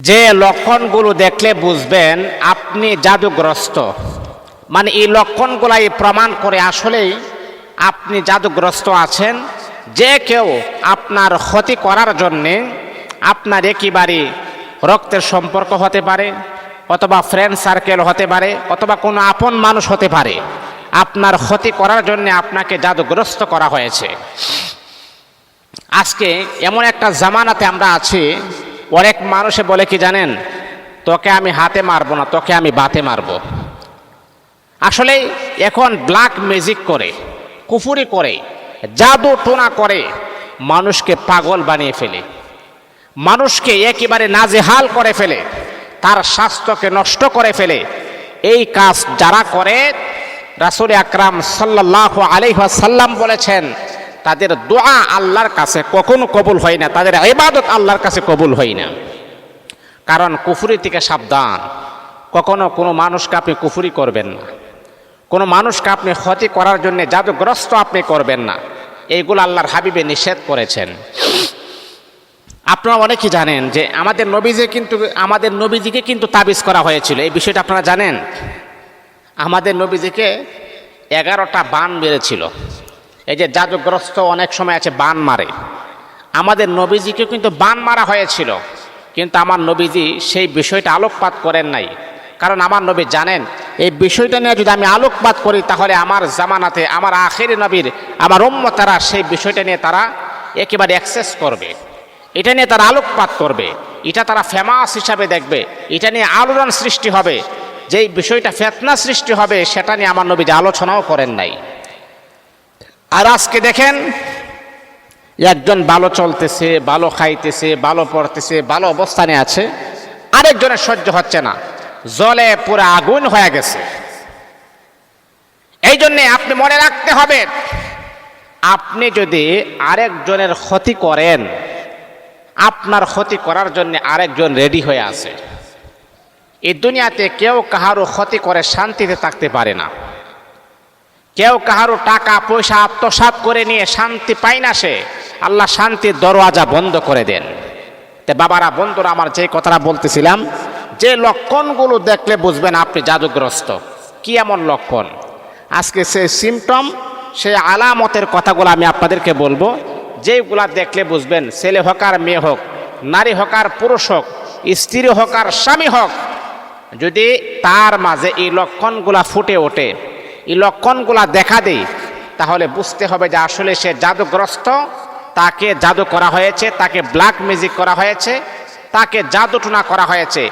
যে লক্ষণগুলো দেখলে বুঝবেন আপনি জাদুগ্রস্ত, মানে এই লক্ষণগুলাই প্রমাণ করে আসলেই আপনি জাদুগ্রস্ত আছেন। যে কেউ আপনার ক্ষতি করার জন্যে, আপনার একেবারে রক্তের সম্পর্ক হতে পারে, অথবা ফ্রেন্ড সার্কেল হতে পারে, অথবা কোনো আপন মানুষ হতে পারে, আপনার ক্ষতি করার জন্য আপনাকে জাদুগ্রস্ত করা হয়েছে। আজকে এমন একটা জামানাতে আমরা আছি, অনেক মানুষে বলে কি জানেন, তোকে আমি হাতে মারবো না, তোকে আমি বাতে মারবো। আসলে এখন ব্ল্যাক ম্যাজিক করে, কুফুরি করে, জাদু টোনা করে মানুষকে পাগল বানিয়ে ফেলে, মানুষকে একেবারে নাজেহাল করে ফেলে, তার স্বাস্থ্যকে নষ্ট করে ফেলে। এই কাজ যারা করে, রাসূল আকরাম সাল্লাল্লাহু আলাইহি ওয়াসাল্লাম বলেছেন তাদের দোয়া আল্লাহর কাছে কখনো কবুল হয় না, তাদের ইবাদত আল্লাহর কাছে কবুল হয় না। কারণ কুফরি থেকে সাবধান। কখনো কোনো মানুষকে আপনি কুফরি করবেন না, কোনো মানুষকে আপনি ক্ষতি করার জন্য জাদুগ্রস্ত আপনি করবেন না। এইগুলো আল্লাহর হাবিবে নিষেধ করেছেন। আপনারা অনেকেই জানেন যে আমাদের নবীজিকে কিন্তু তাবিজ করা হয়েছিল। এই বিষয়টা আপনারা জানেন? আমাদের নবীজিকে 11টা বান মেরেছিল। এই যে জাদুগ্রস্ত অনেক সময় আছে বান মারে, আমাদের নবীজিকে কিন্তু বান মারা হয়েছিল, কিন্তু আমার নবীজি সেই বিষয়টা আলোকপাত করেন নাই। কারণ আমার নবী জানেন এই বিষয়টা নিয়ে যদি আমি আলোকপাত করি তাহলে আমার জামানাতে, আমার আখির নবীর, আমার উম্মতেরা সেই বিষয়টা নিয়ে তারা একেবারে অ্যাক্সেস করবে, এটা নিয়ে তারা আলোকপাত করবে, এটা তারা ফেমাস হিসাবে দেখবে, এটা নিয়ে আলোড়ন সৃষ্টি হবে। যেই বিষয়টা ফিতনা সৃষ্টি হবে সেটা নিয়ে আমার নবী যে আলোচনাও করেন নাই। আর আজকে দেখেন, একজন ভালো চলতেছে, ভালো খাইতেছে, ভালো পড়তেছে, ভালো অবস্থানে আছে, আরেকজনের সহ্য হচ্ছে না, জলে পুরো আগুন হয়ে গেছে। এই জন্যে আপনি মনে রাখতে হবে, আপনি যদি আরেকজনের ক্ষতি করেন, আপনার ক্ষতি করার জন্য আরেকজন রেডি হয়ে আছে। এই দুনিয়াতে কেউ কাহারও ক্ষতি করে শান্তিতে থাকতে পারে না, কেউ কাহারও টাকা পয়সা আত্মসাৎ করে নিয়ে শান্তি পায় না। সে আল্লাহ শান্তির দরওয়াজা বন্ধ করে দেন। তে বাবারা, বন্ধুরা আমার, যে কথাটা বলতেছিলাম, যে লক্ষণগুলো দেখলে বুঝবেন আপনি জাদুগ্রস্ত। কি এমন লক্ষণ? আজকে সেই সিমটম, সেই আলামতের কথাগুলো আমি আপনাদেরকে বলবো, যেগুলা দেখলে বুঝবেন, ছেলে হোক আর মেয়ে হোক, নারী হোক আর পুরুষ হোক, স্ত্রী হোক আর স্বামী হোক, যদি তার মাঝে এই লক্ষণগুলা ফুটে ওঠে, এই লক্ষণগুলা দেখা দেয়, তাহলে বুঝতে হবে যে আসলে সে জাদুগ্রস্ত, তাকে জাদু করা হয়েছে, তাকে ব্ল্যাক ম্যাজিক করা হয়েছে, তাকে জাদুটোনা করা হয়েছে।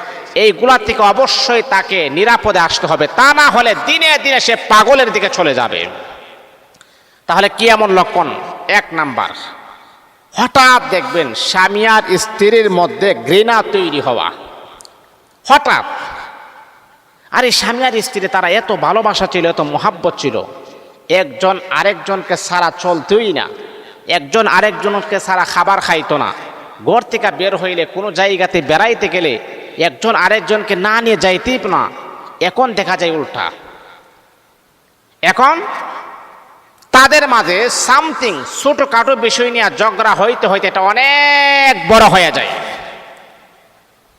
এইগুলা থেকে অবশ্যই তাকে নিরাপদে আসতে হবে, তা না হলে দিনে দিনে সে পাগলের দিকে চলে যাবে। তাহলে কি এমন লক্ষণ? 1 নাম্বার, হঠাৎ দেখবেন স্বামী আর স্ত্রীর মধ্যে ঘৃণা তৈরি হওয়া। হঠাৎ, আরে স্বামী আর স্ত্রী তারা এত ভালোবাসা ছিল, এত মোহাব্বত ছিল, একজন আরেকজনকে ছাড়া চলতই না, একজন আরেকজনকে ছাড়া খাবার খাইতো না, ঘর থেকে বের হইলে কোনো জায়গাতে বেড়াইতে গেলে একজন আরেকজনকে না নিয়ে যাইতেই না। এখন দেখা যায় উল্টা, এখন তাদের মাঝে সামথিং ছোটখাটো বিষয় নিয়ে ঝগড়া হইতে হইতে এটা অনেক বড় হয়ে যায়।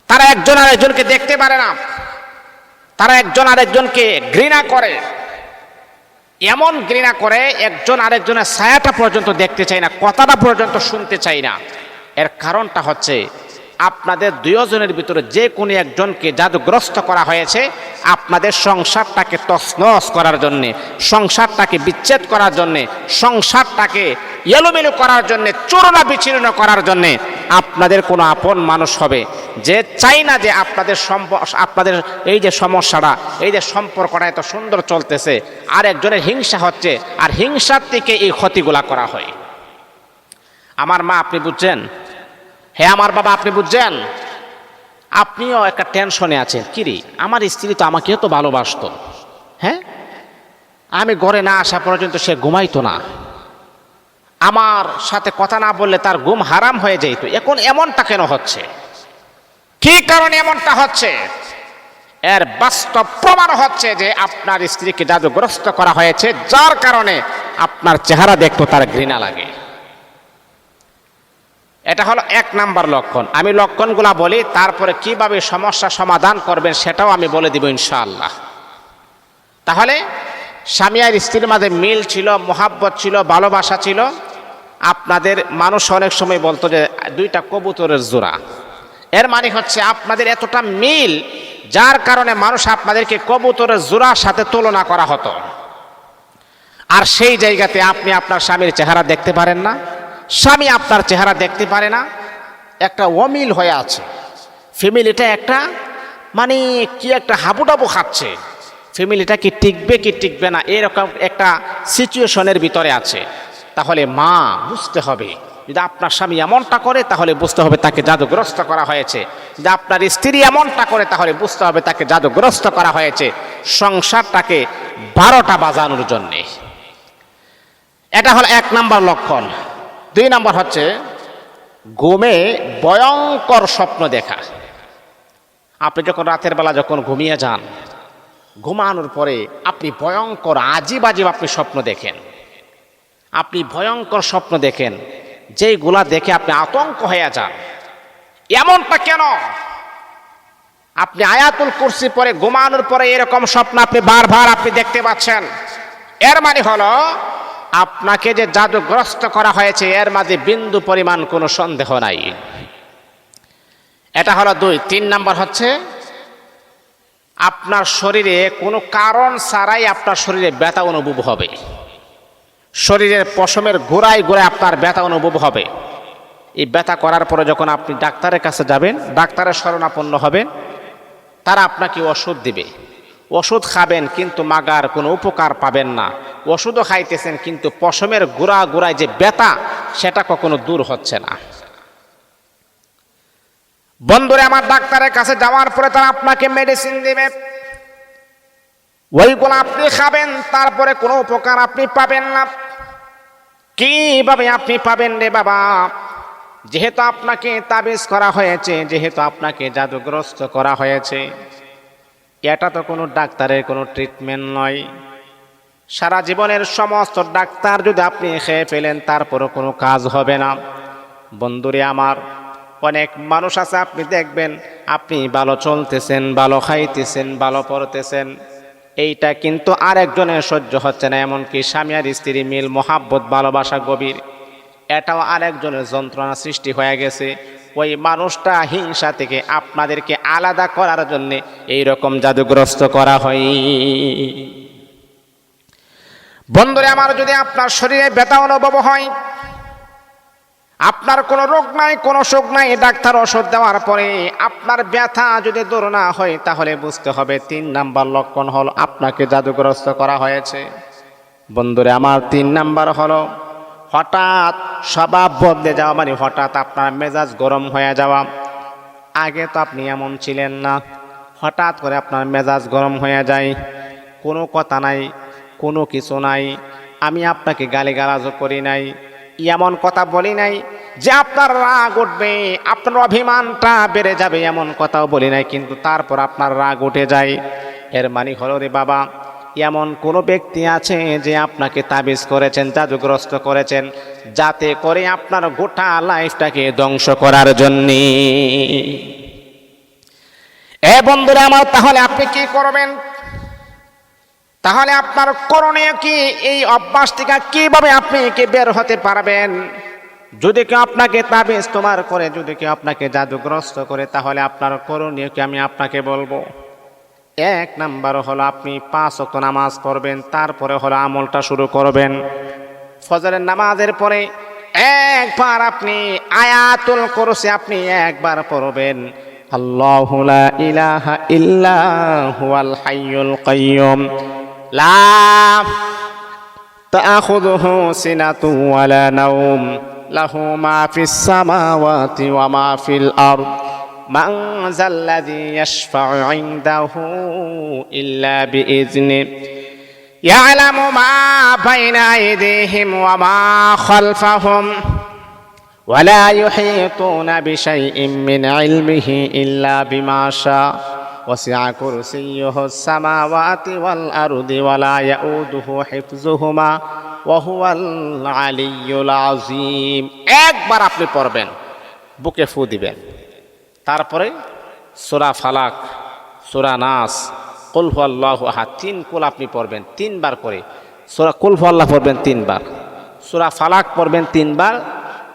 তারা একজন আরেকজনকে দেখতে পারে না, তারা একজন আরেকজনকে ঘৃণা করে, এমন ঘৃণা করে একজন আরেকজনের ছায়াটা পর্যন্ত দেখতে চায় না, কথাটা পর্যন্ত শুনতে চায় না। এর কারণটা হচ্ছে আপনাদের দুজনের ভিতরে যে কোনো একজনকে জাদুগ্রস্ত করা হয়েছে, আপনাদের সংসারটাকে তছনছ করার জন্যে, সংসারটাকে বিচ্ছেদ করার জন্যে, সংসারটাকে এলোমেলো করার জন্যে, চূর্ণ বিচ্ছিন্ন করার জন্যে। আপনাদের কোনো আপন মানুষ হবে যে চাই না যে আপনাদের এই যে সমস্যাটা, এই যে সম্পর্কটা এত সুন্দর চলতেছে, আর একজনের হিংসা হচ্ছে, আর হিংসার থেকে এই ক্ষতিগুলা করা হয়। আমার মা আপনি বুঝছেন, হ্যাঁ আমার বাবা আপনি বুঝছেন, আপনিও একটা টেনশনে আছেন, কিরে আমার স্ত্রী তো আমাকে তো ভালোবাসতো, হ্যাঁ আমি ঘরে না আসা পর্যন্ত সে ঘুমাইতো না, আমার সাথে কথা না বললে তার ঘুম হারাম হয়ে যেত, এখন এমনটা কেন হচ্ছে? কি কারণে এমনটা হচ্ছে? এর বাস্তব প্রমাণ হচ্ছে যে আপনার স্ত্রীকে জাদুগ্রস্ত করা হয়েছে, যার কারণে আপনার চেহারা দেখতো তার ঘৃণা লাগে। এটা হলো 1 নাম্বার লক্ষণ। আমি লক্ষণগুলা বলি, তারপরে কিভাবে সমস্যা সমাধান করবেন সেটাও আমি বলে দিব ইনশাআল্লাহ। তাহলে স্বামী আর স্ত্রীর মাঝে মিল ছিল, মোহাব্বত ছিল, ভালোবাসা ছিল। আপনাদের মানুষ অনেক সময় বলতো যে 2টা কবুতরের জোড়া। এর মানে হচ্ছে আপনাদের এতটা মিল, যার কারণে মানুষ আপনাদেরকে কবুতরের জোড়ার সাথে তুলনা করা হতো। আর সেই জায়গাতে আপনি আপনার স্বামীর চেহারা দেখতে পারেন না, স্বামী আপনার চেহারা দেখতে পারে না, একটা অমিল হয়ে আছে। ফ্যামিলিটা একটা মানে কি একটা হাবুডাবু খাচ্ছে, ফ্যামিলিটা কি টিকবে কি টিকবে না, এরকম একটা সিচুয়েশনের ভিতরে আছে। তাহলে মা বুঝতে হবে, যদি আপনার স্বামী এমনটা করে তাহলে বুঝতে হবে তাকে জাদুগ্রস্ত করা হয়েছে। যদি আপনার স্ত্রী এমনটা করে তাহলে বুঝতে হবে তাকে জাদুগ্রস্ত করা হয়েছে সংসারটাকে 12টা বাজানোর জন্যে। এটা হলো 1 নাম্বার লক্ষণ। 2 নাম্বার হচ্ছে ঘুমে ভয়ঙ্কর স্বপ্ন দেখা। আপনি যখন রাতের বেলা যখন ঘুমিয়ে যান, ঘুমানোর পরে আপনি ভয়ঙ্কর আজীব আজীব আপনি স্বপ্ন দেখেন, আপনি ভয়ঙ্কর স্বপ্ন দেখেন, যেইগুলা দেখে আপনি আতঙ্ক হয়ে যান। এমনটা কেন? আপনি আয়াতুল কুরসি পরে ঘুমানোর পরে এরকম স্বপ্ন আপনি বারবার আপনি দেখতে পাচ্ছেন, এর মানে হলো আপনাকে যে জাদুগ্রস্ত করা হয়েছে এর মাঝে বিন্দু পরিমাণ কোনো সন্দেহ নাই। এটা হলো 2। 3 নাম্বার হচ্ছে আপনার শরীরে কোনো কারণ ছাড়াই আপনার শরীরে ব্যথা অনুভব হবে, শরীরের পশমের গোড়ায় গোড়ায় আপনার ব্যথা অনুভব হবে। এই ব্যথা করার পরে যখন আপনি ডাক্তারের কাছে যাবেন, ডাক্তারের শরণাপন্ন হবেন, তারা আপনাকে ওষুধ দিবে, ওষুধ খাবেন কিন্তু মাগার কোনো উপকার পাবেন না। ওষুধও খাইতেছেন কিন্তু পশমের গোড়া গোড়ায় যে ব্যথা সেটা কখনো দূর হচ্ছে না। বন্ধুরে আমার, ডাক্তারের কাছে যাওয়ার পরে তারা আপনাকে মেডিসিন দিবে, ওইগুলো আপনি খাবেন, তারপরে কোনো উপকার আপনি পাবেন না। কিভাবে আপনি পাবেন রে বাবা? যেহেতু আপনাকে তাবিজ করা হয়েছে, যেহেতু আপনাকে জাদুগ্রস্ত করা হয়েছে, এটা তো কোনো ডাক্তারের কোনো ট্রিটমেন্ট নয়। সারা জীবনের সমস্ত ডাক্তার যদি আপনি খেয়ে ফেলেন তারপরও কোনো কাজ হবে না। বন্ধুরে আমার, অনেক মানুষ আছে আপনি দেখবেন আপনি ভালো চলতেছেন, ভালো খাইতেছেন, ভালো পড়তেছেন, এইটা কিন্তু আরেকজনের সহ্য হচ্ছে না। এমনকি স্বামী আর স্ত্রী মিল, মোহাব্বত, ভালোবাসা গভীর, এটাও আরেকজনের যন্ত্রণা সৃষ্টি হয়ে গেছে। ওই মানুষটা হিংসা থেকে আপনাদেরকে আলাদা করার জন্য এইরকম জাদুগ্রস্ত করা হয়। বন্ধুরে আমার, যদি আপনার শরীরে ব্যথা অনুভব হয়, আপনার কোনো রোগ নাই, কোনো শোক নাই, ডাক্তার ওষুধ দেওয়ার পরে আপনার ব্যথা যদি দূর না হয়, তাহলে বুঝতে হবে 3 নাম্বার লক্ষণ হলো আপনাকে জাদুগ্রস্ত করা হয়েছে। বন্ধুরে আমার, 3 নাম্বার হলো হঠাৎ স্বভাব বদলে যাওয়া, মানে হঠাৎ আপনার মেজাজ গরম হয়ে যাওয়া। আগে তো আপনি এমন ছিলেন না, হঠাৎ করে আপনার মেজাজ গরম হয়ে যায়, কোনো কথা নাই, কোনো কিছু নাই, আমি আপনাকে গালিগালাজও করি নাই, এমন কথা বলি নাই যে আপনার রাগ উঠবে, আপনার অভিমানটা বেড়ে যাবে, এমন কথাও বলি নাই, কিন্তু তারপর আপনার রাগ উঠে যায়। এর মানে হলো রে বাবা, এমন কোনো ব্যক্তি আছে যে আপনাকে তাবিজ করেছেন, জাদুগ্রস্ত করেছেন, যাতে করে আপনার গোটা লাইফটাকে ধ্বংস করার জন্যে। এ বন্ধুরা আমার, তাহলে আপনি কি করবেন? তাহলে আপনার করণীয় কি? এই অভ্যাস থেকে কিভাবে আপনি কি বের হতে পারবেন? যদি কেউ আপনাকে তাবিজ তোমার করে, যদি কেউ আপনাকে জাদুগ্রস্ত করে, তাহলে আপনার করণীয় কি আমি আপনাকে বলবো। 1 নাম্বার হলো আপনি 5 ওয়াক্ত নামাজ পড়বেন, তারপরে হলো আমলটা শুরু করবেন। ফজরের নামাজের পরে একবার আপনি আয়াতুল কুরসি আপনি একবার পড়বেন, আল্লাহু লা ইলাহা ইল্লা হুয়াল হাইয়ুল কাইয়্যুম লা তাখুযুহু সিনাতুন ওয়ালা নাওম লাহু মা ফিস সামাওয়াতি ওয়া মা ফিল আরদ মান যাল্লাযী ইয়াশফা'ু 'ইনদাহু ইল্লা বিইজনিহি ইয়া'লামু মা বাইনা আইদিহিম ওয়া মা খালফাহুম ওয়া লা ইউহীতুনা বিশাইইন মিন 'ইলমিহি ইল্লা বিমা শা'a ওয়াসি'a কুরসিয়্যুহুস সামাওয়াতি ওয়াল আরদি ওয়া লা ইয়াউদুহু হিফযুহুমা ওয়া হুয়াল আলিয়্যুল আযীম। একবার আপনি পড়বেন, বুকে ফু দিবেন। তারপরে সূরা ফালাক, সূরা নাস, কুল হুয়াল্লাহু আহাদ 3 কুল আপনি পড়বেন 3 বার করে। সূরা কুল হুয়াল্লাহ পড়বেন 3 বার, সূরা ফালাক পড়বেন 3 বার,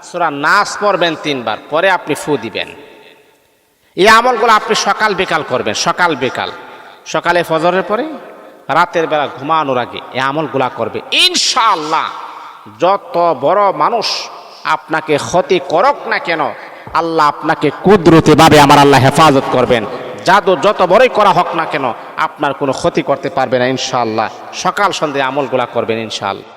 সূরা নাস পড়বেন 3 বার, পরে আপনি ফু দিবেন। এই আমলগুলো আপনি সকাল বিকাল করবেন, সকাল বিকাল। সকালে ফজরের পরে, রাতের বেলা ঘুমানোর আগে এই আমলগুলা করবে। ইনশাআল্লাহ যত বড় মানুষ আপনাকে ক্ষতি করুক না কেন, আল্লাহ আপনাকে কুদরতিভাবে আমার আল্লাহ হেফাজত করবেন। জাদু যত বড়ই করা হোক না কেন আপনার কোনো ক্ষতি করতে পারবে না ইনশাআল্লাহ। সকাল সন্ধ্যে আমলগুলা করবেন ইনশাআল্লাহ।